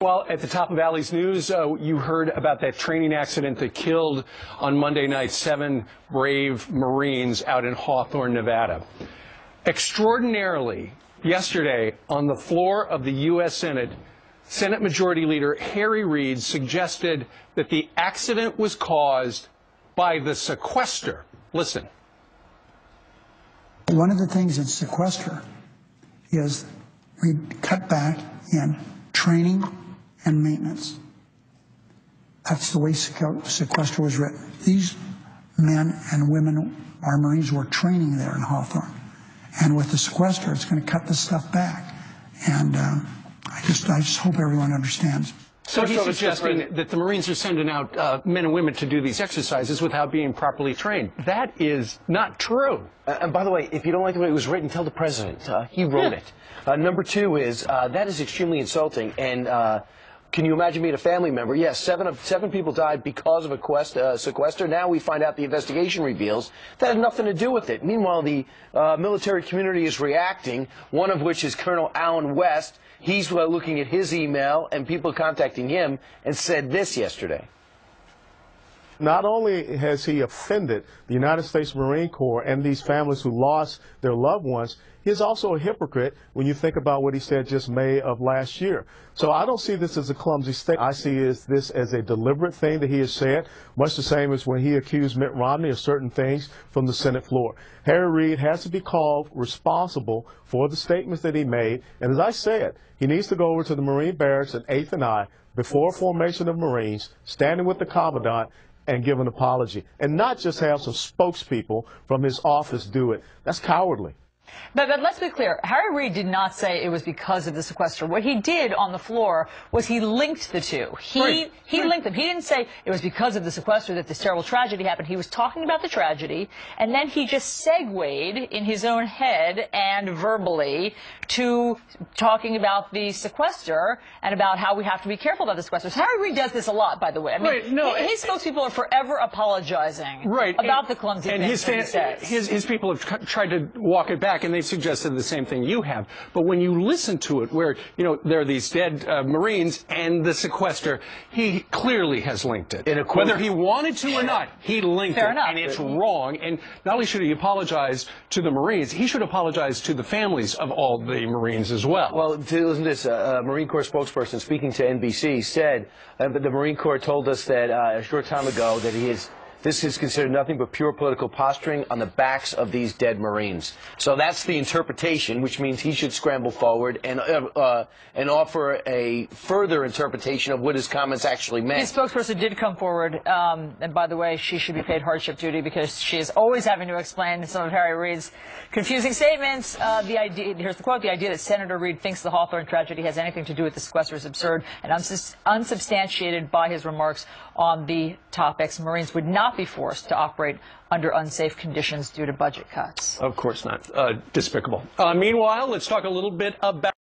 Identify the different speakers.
Speaker 1: Well, at the top of Alley's news, you heard about that training accident that killed on Monday night 7 brave Marines out in Hawthorne, Nevada. Extraordinarily, yesterday on the floor of the U.S. Senate, Senate Majority Leader Harry Reid suggested that the accident was caused by the sequester. Listen.
Speaker 2: One of the things in sequester is we cut back in training and maintenance. That's the way sequester was written. These men and women, our Marines, were training there in Hawthorne. And with the sequester, it's going to cut this stuff back. And I just hope everyone understands.
Speaker 1: So he's suggesting that the Marines are sending out men and women to do these exercises without being properly trained. That is not true.
Speaker 3: And by the way, if you don't like the way it was written, tell the president. He wrote it. Number two is, that is extremely insulting. And can you imagine being a family member? Yes, seven people died because of a sequester. Now we find out the investigation reveals that had nothing to do with it. Meanwhile, the military community is reacting, one of which is Colonel Allen West. He's looking at his email and people contacting him and said this yesterday.
Speaker 4: Not only has he offended the United States Marine Corps and these families who lost their loved ones, he's also a hypocrite when you think about what he said just May of last year. So I don't see this as a clumsy statement. I see this as a deliberate thing that he has said, much the same as when he accused Mitt Romney of certain things from the Senate floor. Harry Reid has to be called responsible for the statements that he made. And as I said, he needs to go over to the Marine barracks at 8th and I before formation of Marines, standing with the Commandant, and give an apology, and not just have some spokespeople from his office do it. That's cowardly.
Speaker 5: But let's be clear. Harry Reid did not say it was because of the sequester. What he did on the floor was he linked the two. He linked them. He didn't say it was because of the sequester that this terrible tragedy happened. He was talking about the tragedy, and then he just segued in his own head and verbally to talking about the sequester and about how we have to be careful about the sequesters. Harry Reid does this a lot, by the way. I mean, his spokespeople are forever apologizing about the clumsy things that he says.
Speaker 1: His people have tried to walk it back, and they've suggested the same thing you have. But when you listen to it, where, you know, there are these dead Marines and the sequester, he clearly has linked it. Whether he wanted to or not, he linked it. And it's wrong. And not only should he apologize to the Marines, he should apologize to the families of all the Marines as well.
Speaker 3: Well, listen to this. A Marine Corps spokesperson speaking to NBC said that the Marine Corps told us that a short time ago that this is considered nothing but pure political posturing on the backs of these dead Marines. So that's the interpretation, which means he should scramble forward and offer a further interpretation of what his comments actually meant.
Speaker 5: His spokesperson did come forward, and by the way, she should be paid hardship duty because she is always having to explain some of Harry Reid's confusing statements. Here's the quote: "The idea that Senator Reid thinks the Hawthorne tragedy has anything to do with the sequester is absurd and unsubstantiated by his remarks on the topics. Marines would not be forced to operate under unsafe conditions due to budget cuts."
Speaker 1: Of course not. Despicable. Meanwhile, let's talk a little bit about